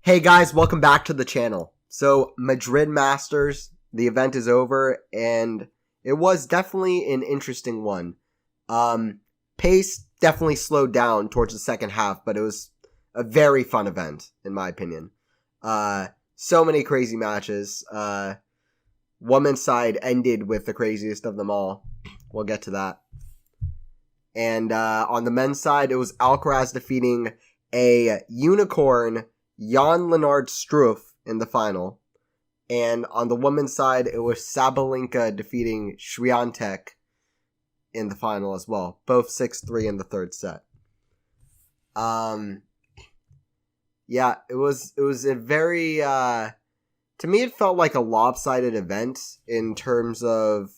Hey guys, welcome back to the channel. So, Madrid Masters, the event is over, and it was definitely an interesting one. Pace definitely slowed down towards the second half, but it was a very fun event, in my opinion. So many crazy matches. Women's side ended with the craziest of them all. We'll get to that. And on the men's side, it was Alcaraz defeating a unicorn, Jan-Lennard Struff, in the final. And on the women's side, it was Sabalenka defeating Swiatek in the final as well. Both 6-3 in the third set. Yeah, it was a very, to me it felt like a lopsided event in terms of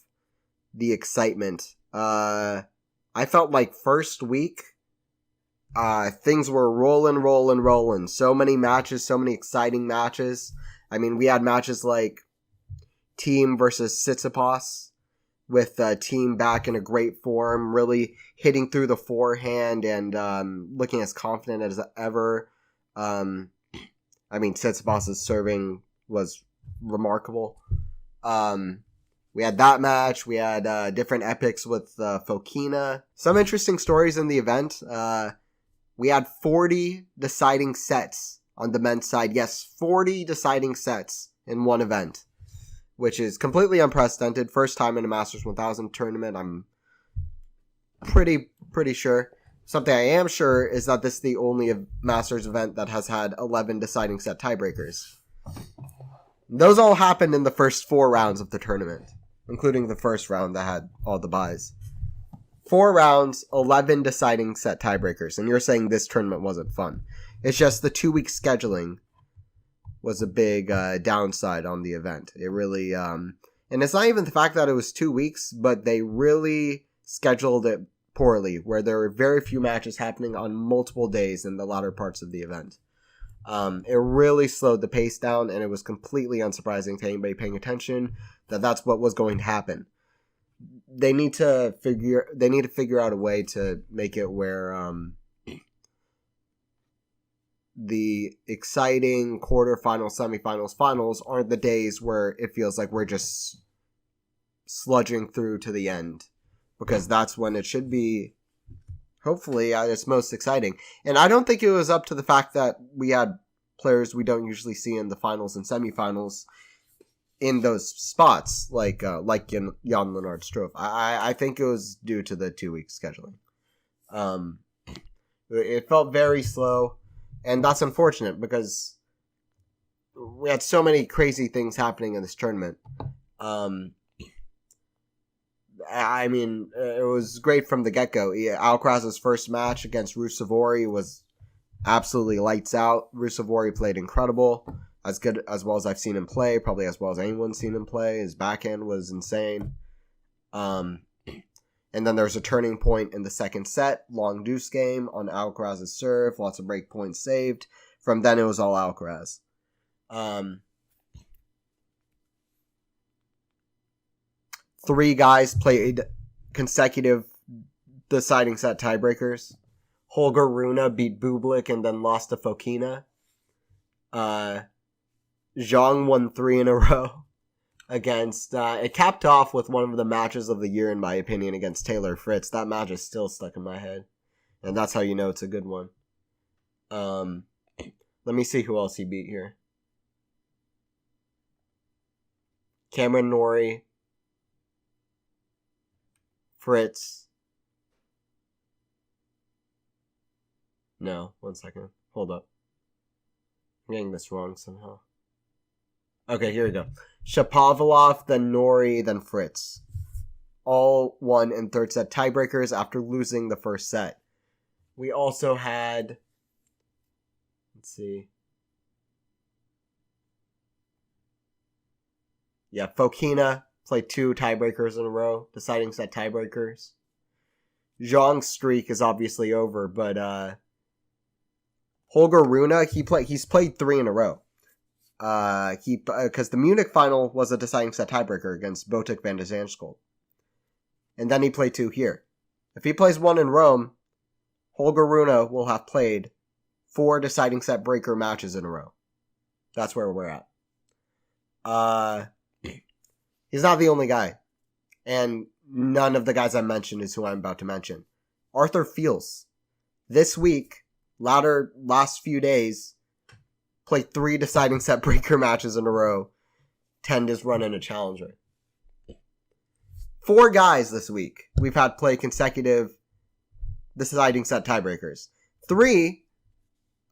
the excitement. I felt like first week, things were rolling. So many matches, so many exciting matches. I mean, we had matches like Team versus Tsitsipas, with Team back in a great form, really hitting through the forehand and looking as confident as ever. I mean, Tsitsipas' serving was remarkable. We had that match. We had different epics with Fokina. Some interesting stories in the event. We had 40 deciding sets on the men's side. Yes, 40 deciding sets in one event, which is completely unprecedented. First time in a Masters 1000 tournament, I'm pretty sure. Something I am sure is that this is the only Masters event that has had 11 deciding set tiebreakers. Those all happened in the first 4 rounds of the tournament, including the first round that had all the buys. 4 rounds, 11 deciding set tiebreakers, and you're saying this tournament wasn't fun. It's just the 2-week scheduling was a big downside on the event. It really, and it's not even the fact that it was 2 weeks, but they really scheduled it poorly, where there were very few matches happening on multiple days in the latter parts of the event. It really slowed the pace down, and it was completely unsurprising to anybody paying attention that that's what was going to happen. They need to figure out a way to make it where the exciting quarterfinals, semifinals, finals aren't the days where it feels like we're just sludging through to the end, because that's when it should be, hopefully, at its most exciting. And I don't think it was up to the fact that we had players we don't usually see in the finals and semifinals in those spots, like Jan-Lennard Struff. I think it was due to the 2-week scheduling. It felt very slow, and that's unfortunate because we had so many crazy things happening in this tournament. I mean, it was great from the get-go. Alcaraz's first match against Ruusuvuori was absolutely lights out. Ruusuvuori played incredible, as good as well as I've seen him play, probably as well as anyone's seen him play. His backhand was insane. And then there's a turning point in the second set, long deuce game on Alcaraz's serve, lots of break points saved. From then it was all Alcaraz. 3 guys played consecutive deciding set tiebreakers. Holger Rune beat Bublik and then lost to Fokina. Zhang won 3 in a row against... it capped off with one of the matches of the year, in my opinion, against Taylor Fritz. That match is still stuck in my head. And that's how you know it's a good one. Let me see who else he beat here. Cameron Norrie. Fritz. No, 1 second. Hold up. I'm getting this wrong somehow. Okay, here we go. Shapovalov, then Norrie, then Fritz. All won in third set tiebreakers after losing the first set. We also had... Let's see. Yeah, Fokina played 2 tiebreakers in a row, deciding set tiebreakers. Zhang's streak is obviously over, but Holger Rune, he's played 3 in a row. Because the Munich final was a deciding set tiebreaker against Botic van de Zandschulp. And then he played 2 here. If he plays 1 in Rome, Holger Rune will have played 4 deciding set breaker matches in a row. That's where we're at. He's not the only guy. And none of the guys I mentioned is who I'm about to mention. Arthur Fils. This week, last few days, played 3 deciding set breaker matches in a row. 10 his run in a challenger. 4 guys this week we've had play consecutive deciding set tiebreakers. 3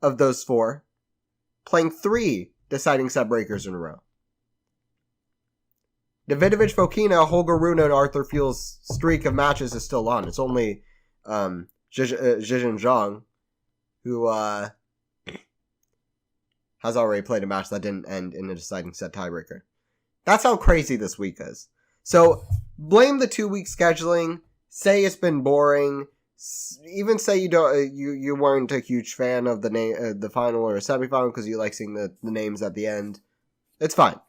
of those 4 playing 3 deciding set breakers in a row. Davidovich Fokina, Holger Rune, and Arthur Fils' streak of matches is still on. It's only Zhizhen Zhang, who has already played a match that didn't end in a deciding set tiebreaker. That's how crazy this week is. So, blame the 2-week scheduling. Say it's been boring. Even say you weren't a huge fan of the final or semifinal because you like seeing the names at the end. It's fine.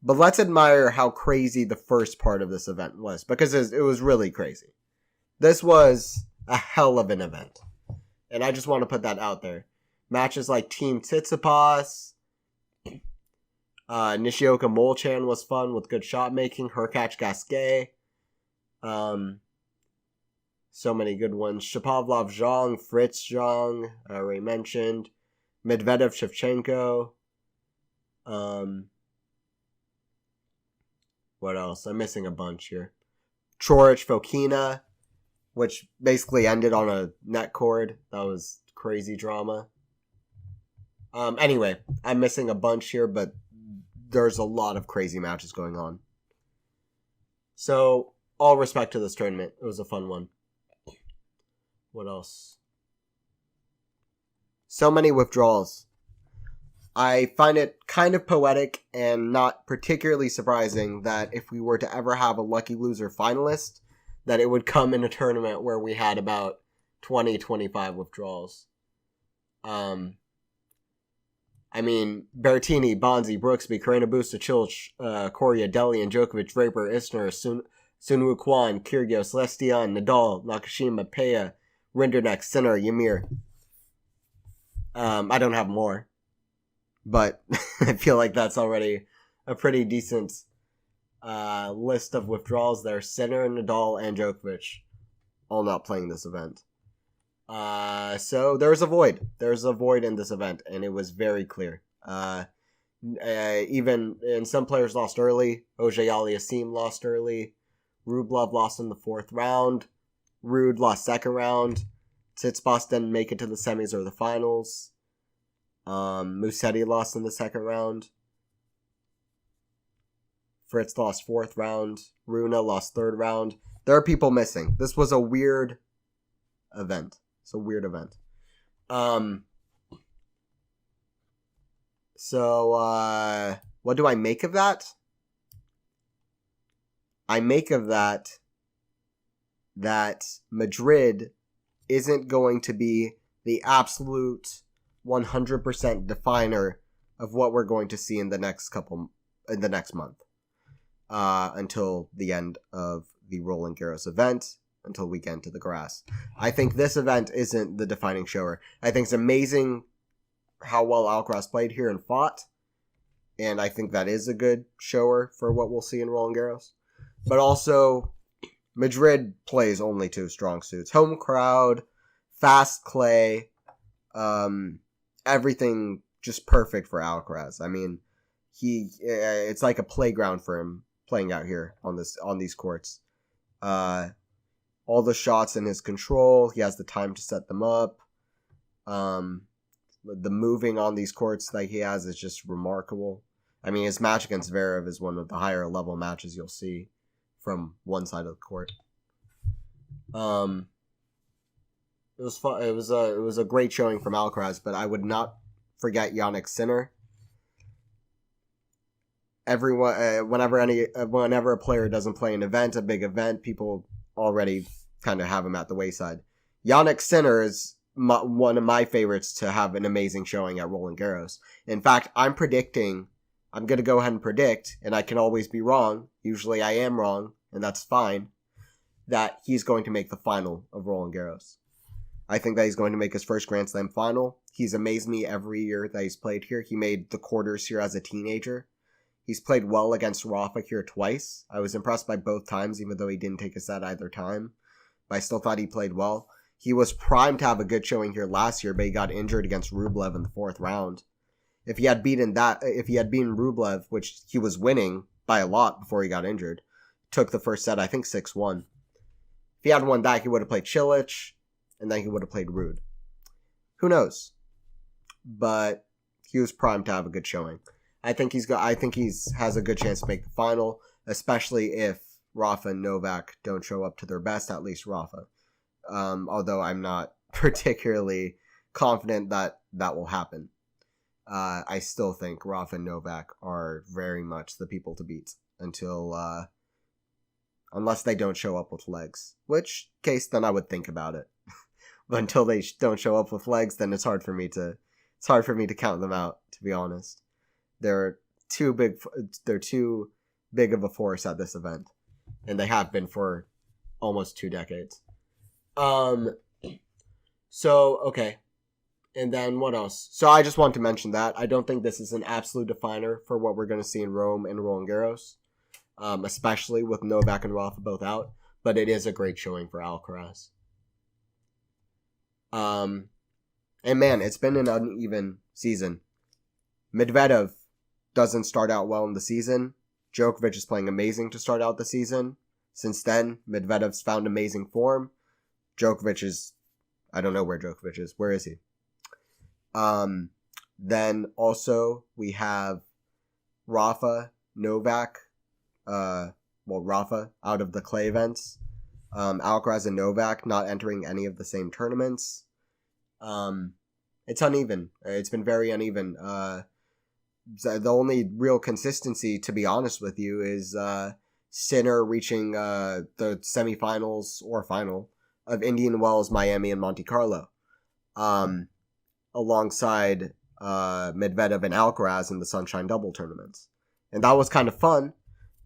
But let's admire how crazy the first part of this event was, because it was really crazy. This was a hell of an event. And I just want to put that out there. Matches like Team Tsitsipas, Nishioka Molchan was fun with good shot making, Hurkacz Gasquet, so many good ones. Shapovalov Zhang, Fritz Zhang, I already mentioned, Medvedev Shevchenko, what else? I'm missing a bunch here. Coric Fokina, which basically ended on a net cord. That was crazy drama. Anyway, I'm missing a bunch here, but there's a lot of crazy matches going on. So, all respect to this tournament. It was a fun one. What else? So many withdrawals. I find it kind of poetic and not particularly surprising that if we were to ever have a lucky loser finalist, that it would come in a tournament where we had about 20-25 withdrawals. I mean, Berrettini, Bonzi, Brooksby, Karina Busta, Cilic, Coria, Deli, and Djokovic, Draper, Isner, Sunwoo Kwon, Kyrgios, Lestian, Nadal, Nakashima, Peya, Rinderknecht, Sinner, Ymir. I don't have more. But I feel like that's already a pretty decent list of withdrawals there. Sinner, Nadal, and Djokovic all not playing this event. So there's a void. There's a void in this event, and it was very clear. Even and some players lost early. Auger-Aliassime lost early. Rublev lost in the 4th round. Ruud lost 2nd round. Tsitsipas didn't make it to the semis or the finals. Musetti lost in the 2nd round. Fritz lost 4th round. Rune lost 3rd round. There are people missing. This was a weird event. It's a weird event. So, what do I make of that? I make of that Madrid isn't going to be the absolute 100% definer of what we're going to see in the next month, until the end of the Roland Garros event, until we get into the grass. I think this event isn't the defining shower. I think it's amazing how well Alcaraz played here and fought, and I think that is a good shower for what we'll see in Roland Garros. But also, Madrid plays only 2 strong suits. Home crowd, fast clay, everything just perfect for Alcaraz. I mean, it's like a playground for him playing out here on these courts. All the shots in his control, he has the time to set them up. The moving on these courts that he has is just remarkable. I mean, his match against Zverev is one of the higher level matches you'll see from one side of the court. It was fun. It was a great showing from Alcaraz, but I would not forget Jannik Sinner. Everyone, whenever a player doesn't play an event, a big event, people already kind of have him at the wayside. Jannik Sinner is one of my favorites to have an amazing showing at Roland Garros. In fact, I'm going to go ahead and predict, and I can always be wrong. Usually I am wrong, and that's fine, that he's going to make the final of Roland Garros. I think that he's going to make his first Grand Slam final. He's amazed me every year that he's played here. He made the quarters here as a teenager. He's played well against Rafa here twice. I was impressed by both times, even though he didn't take a set either time. But I still thought he played well. He was primed to have a good showing here last year, but he got injured against Rublev in the 4th round. If he had beaten Rublev, which he was winning by a lot before he got injured, took the first set, I think 6-1. If he had won that, he would have played Cilic, and then he would have played Ruud. Who knows? But he was primed to have a good showing. I think he's has a good chance to make the final, especially if Rafa and Novak don't show up to their best, at least Rafa. Although I'm not particularly confident that will happen. I still think Rafa and Novak are very much the people to beat unless they don't show up with legs. Which case, then I would think about it. But until they don't show up with legs, then it's hard for me to count them out, to be honest. They're too big of a force at this event, and they have been for almost 2 decades. So okay, and then what else? So I just want to mention that I don't think this is an absolute definer for what we're going to see in Rome and Roland Garros, especially with Novak and Rafa both out. But it is a great showing for Alcaraz. And man, it's been an uneven season. Medvedev doesn't start out well in the season. Djokovic is playing amazing to start out the season. Since then, Medvedev's found amazing form. Djokovic is... I don't know where Djokovic is. Where is he? Then also we have Rafa, Novak. Rafa out of the clay events. Alcaraz and Novak not entering any of the same tournaments. It's uneven. It's been very uneven. The only real consistency, to be honest with you, is Sinner reaching the semifinals or final of Indian Wells, Miami, and Monte Carlo, alongside Medvedev and Alcaraz in the Sunshine Double tournaments. And that was kind of fun,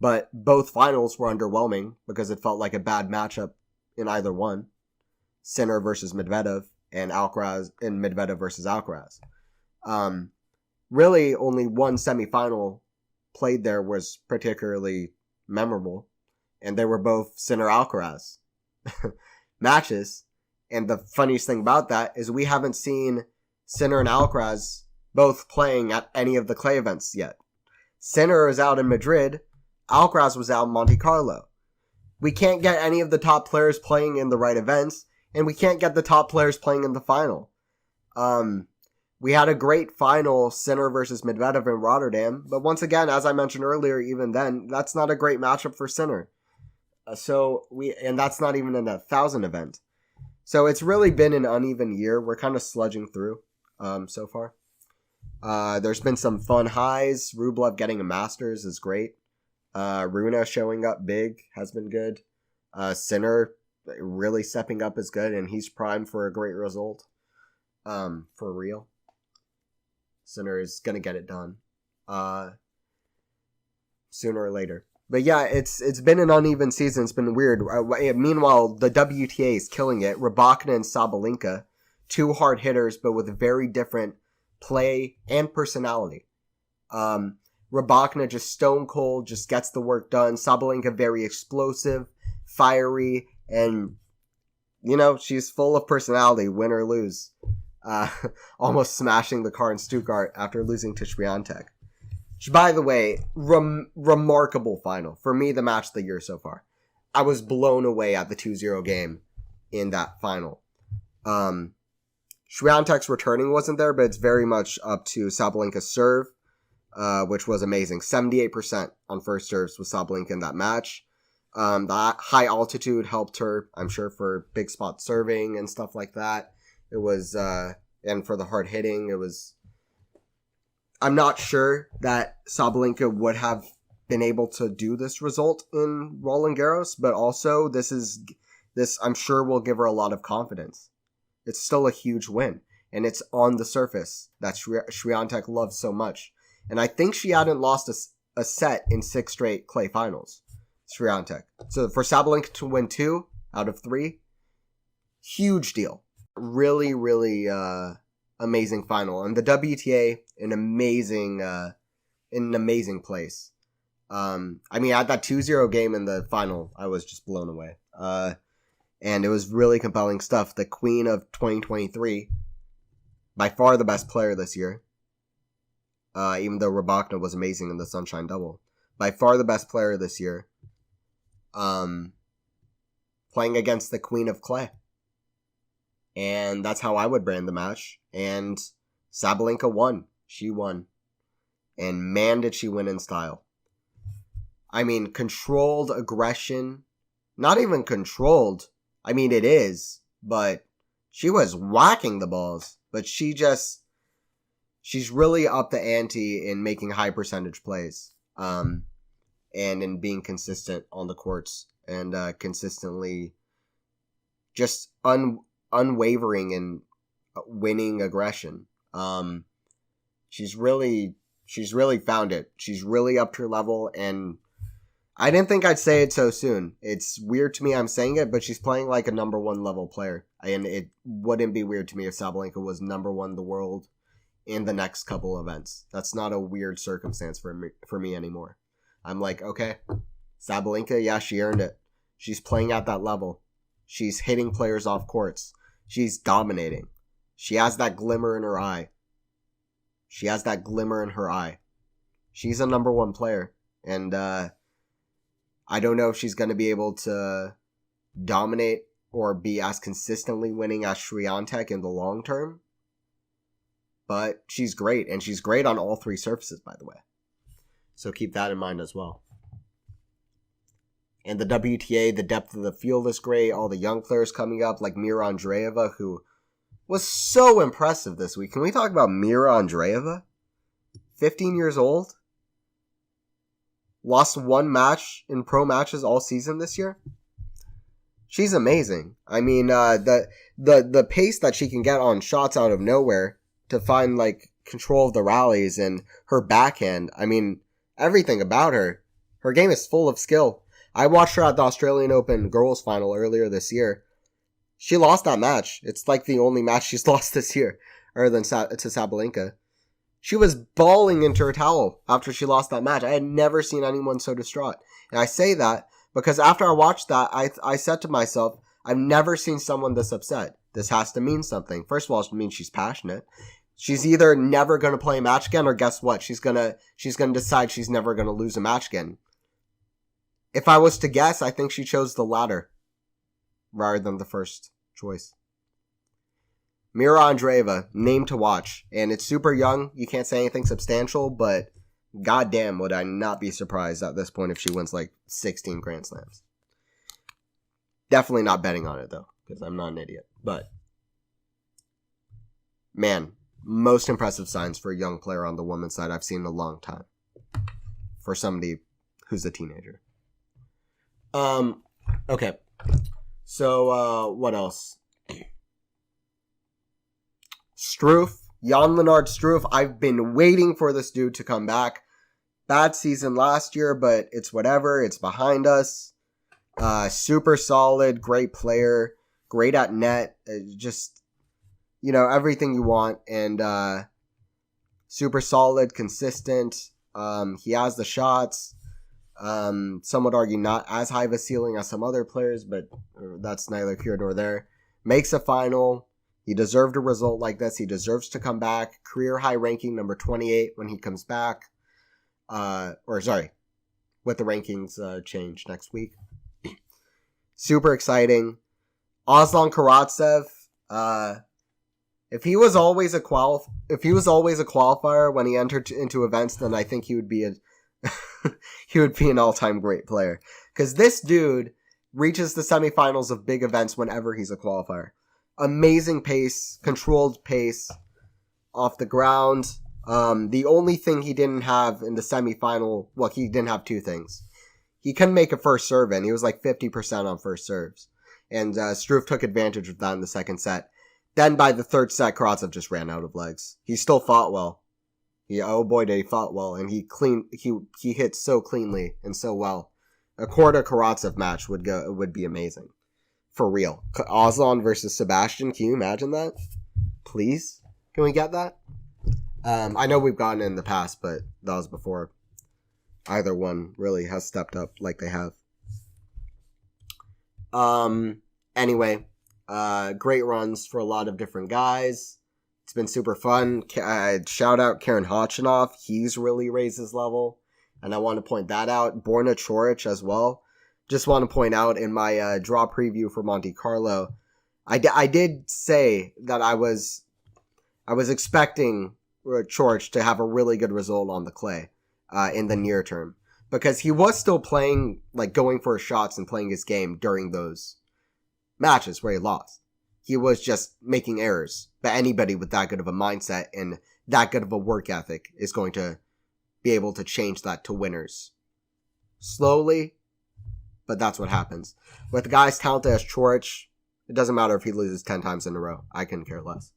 but both finals were underwhelming because it felt like a bad matchup in either one. Sinner versus Medvedev and Alcaraz and Medvedev versus Alcaraz. Really, only one semifinal played there was particularly memorable, and they were both Sinner-Alcaraz matches. And the funniest thing about that is we haven't seen Sinner and Alcaraz both playing at any of the clay events yet. Sinner is out in Madrid, Alcaraz was out in Monte Carlo. We can't get any of the top players playing in the right events, and we can't get the top players playing in the final. We had a great final, Sinner versus Medvedev in Rotterdam, but once again, as I mentioned earlier, even then, that's not a great matchup for Sinner. And that's not even in a 1,000 event. So it's really been an uneven year. We're kind of sludging through so far. There's been some fun highs. Rublev getting a Masters is great. Rune showing up big has been good. Sinner really stepping up is good, and he's primed for a great result. For real. Sinner is going to get it done. Sooner or later. But yeah, it's been an uneven season. It's been weird. Meanwhile, the WTA is killing it. Rybakina and Sabalenka, 2 hard hitters, but with very different play and personality. Rybakina just stone cold, just gets the work done. Sabalenka very explosive, fiery, and, she's full of personality, win or lose. Almost smashing the car in Stuttgart after losing to Swiatek. By the way, remarkable final. For me, the match of the year so far. I was blown away at the 2-0 game in that final. Swiatek's returning wasn't there, but it's very much up to Sabalenka's serve, which was amazing. 78% on first serves with Sabalenka in that match. The high altitude helped her, I'm sure, for big spot serving and stuff like that. It was, and for the hard hitting, it was... I'm not sure that Sabalenka would have been able to do this result in Roland Garros, but also this I'm sure will give her a lot of confidence. It's still a huge win, and it's on the surface that Swiatek loves so much. And I think she hadn't lost a set in 6 straight clay finals, Swiatek. So for Sabalenka to win 2 out of 3, huge deal. really, really amazing final. And the WTA, an amazing place. I mean, at that 2-0 game in the final, I was just blown away. And it was really compelling stuff. The queen of 2023, by far the best player this year. Even though Rybakina was amazing in the Sunshine Double. By far the best player this year. Playing against the Queen of Clay. And that's how I would brand the match. And Sabalenka won. She won. And man, did she win in style. I mean, controlled aggression. Not even controlled. I mean, it is. But she was whacking the balls. But she's really up the ante in making high percentage plays. And in being consistent on the courts. And consistently just unwavering in winning aggression. She's really found it. She's really upped her level, and I didn't think I'd say it so soon. It's weird to me I'm saying it, but she's playing like a number one level player, and it wouldn't be weird to me if Sabalenka was number one in the world in the next couple events. That's not a weird circumstance for me anymore. I'm like, okay, Sabalenka, yeah, she earned it. She's playing at that level. She's hitting players off courts. She's dominating. She has that glimmer in her eye. She's a number one player. And I don't know if she's going to be able to dominate or be as consistently winning as Swiatek in the long term. But she's great. And she's great on all three surfaces, by the way. So keep that in mind as well. And the WTA, the depth of the field is great. All the young players coming up, like Mirra Andreeva, who was so impressive this week. Can we talk about Mirra Andreeva? 15 years old. Lost one match in pro matches all season this year. She's amazing. I mean, the pace that she can get on shots out of nowhere to find, like, control of the rallies and her backhand. I mean, everything about her. Her game is full of skill. I watched her at the Australian Open girls final earlier this year. She lost that match. It's like the only match she's lost this year, other than to Sabalenka. She was bawling into her towel after she lost that match. I had never seen anyone so distraught. And I say that because after I watched that, I said to myself, I've never seen someone this upset. This has to mean something. First of all, it means she's passionate. She's either never going to play a match again, or guess what? She's gonna decide she's never going to lose a match again. If I was to guess, I think she chose the latter rather than the first choice. Mirra Andreeva, name to watch. And it's super young. You can't say anything substantial, but goddamn would I not be surprised at this point if she wins like 16 Grand Slams. Definitely not betting on it, though, because I'm not an idiot. But, man, most impressive signs for a young player on the women's side I've seen in a long time. For somebody who's a teenager. Okay. So, what else? Struff. Jan-Lennard Struff. I've been waiting for this dude to come back. Bad season last year, but it's whatever. It's behind us. Super solid, great player, great at net. Just, you know, everything you want. And super solid, consistent. He has the shots. Some would argue not as high of a ceiling as some other players, but that's neither here nor there. Makes a final. He deserved a result like this. He deserves to come back. Career high ranking, number 28 when he comes back. With the rankings change next week. Super exciting. Aslan Karatsev. If he was always a qualifier when he entered into events, then I think he would be an all-time great player. Because this dude reaches the semifinals of big events whenever he's a qualifier. Amazing pace, controlled pace, off the ground. The only thing he didn't have in the semifinal, well, he didn't have two things. He couldn't make a first serve in. He was like 50% on first serves. And Struff took advantage of that in the second set. Then by the third set, Karatsev just ran out of legs. He still fought well. Oh boy, did he fought well. And he hit so cleanly and so well. A Korda Karatsev match would be amazing. For real. Aslan versus Sebastian. Can you imagine that? Please? Can we get that? I know we've gotten it in the past, but that was before either one really has stepped up like they have. Anyway, great runs for a lot of different guys. It's been super fun. Shout out Karen Hochinoff. He's really raised his level. And I want to point that out. Borna Coric as well. Just want to point out in my draw preview for Monte Carlo, I did say that I was expecting Coric to have a really good result on the clay in the near term. Because he was still playing, like going for his shots and playing his game during those matches where he lost. He was just making errors. But anybody with that good of a mindset and that good of a work ethic is going to be able to change that to winners. Slowly, but that's what happens. With guys talented as Coric, it doesn't matter if he loses 10 times in a row. I couldn't care less.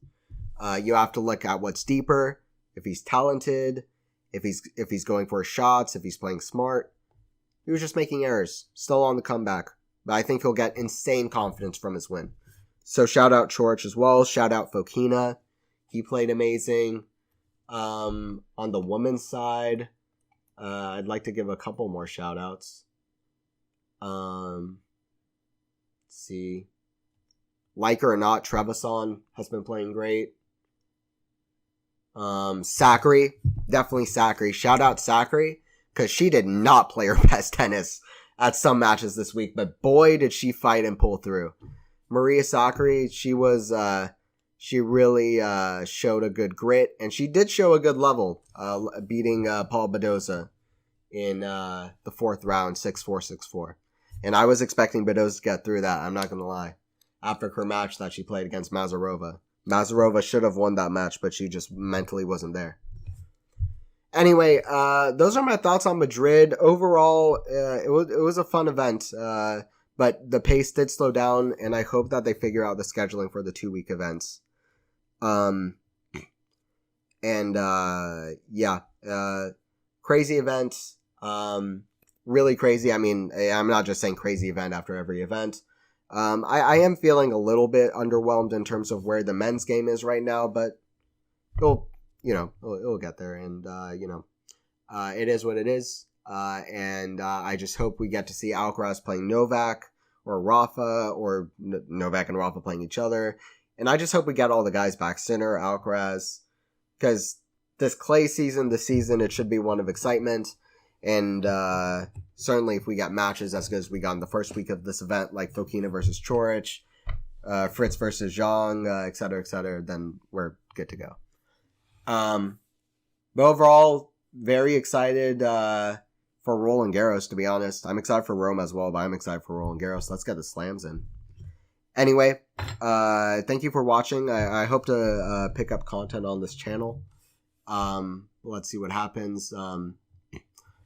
You have to look at what's deeper, if he's talented, if he's going for his shots, if he's playing smart. He was just making errors. Still on the comeback. But I think he'll get insane confidence from his win. So shout out Coric as well. Shout out Fokina. He played amazing. On the women's side, I'd like to give a couple more shout outs. Let's see. Like her or not, Trevisan has been playing great. Sakari. Definitely Sakari. Shout out Sakari. Because she did not play her best tennis at some matches this week. But boy, did she fight and pull through. Maria Sakari, she really showed a good grit. And she did show a good level. Beating Paul Badoza in the fourth round, 6-4, 6-4. And I was expecting Badoza to get through that. I'm not going to lie. After her match that she played against Mazarova. Mazarova should have won that match, but she just mentally wasn't there. Anyway, those are my thoughts on Madrid. Overall, it was a fun event, but the pace did slow down, and I hope that they figure out the scheduling for the 2-week events. Crazy event. Really crazy. I mean, I'm not just saying crazy event after every event. I am feeling a little bit underwhelmed in terms of where the men's game is right now, but it'll get there, and it is what it is. I just hope we get to see Alcaraz playing Novak or Rafa, or Novak and Rafa playing each other. And I just hope we get all the guys back. Sinner, Alcaraz, because this clay season, it should be one of excitement. And certainly if we get matches as good as we got in the first week of this event, like Fokina versus Coric, Fritz versus Zhang, et cetera, then we're good to go. But overall, very excited for Roland Garros, to be honest. I'm excited for Rome as well, but I'm excited for Roland Garros. Let's get the slams in. Anyway, thank you for watching. I hope to pick up content on this channel. Let's see what happens.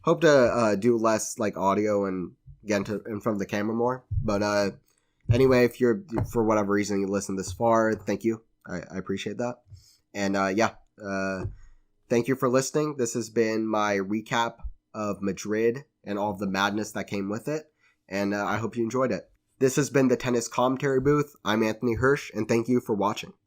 Hope to do less like audio and get in front of the camera more. But anyway, if you're, for whatever reason, you listen this far, thank you. I appreciate that. And thank you for listening. This has been my recap of Madrid and all of the madness that came with it. And I hope you enjoyed it. This has been the Tennis Commentary Booth. I'm Anthony Hirsch, and thank you for watching.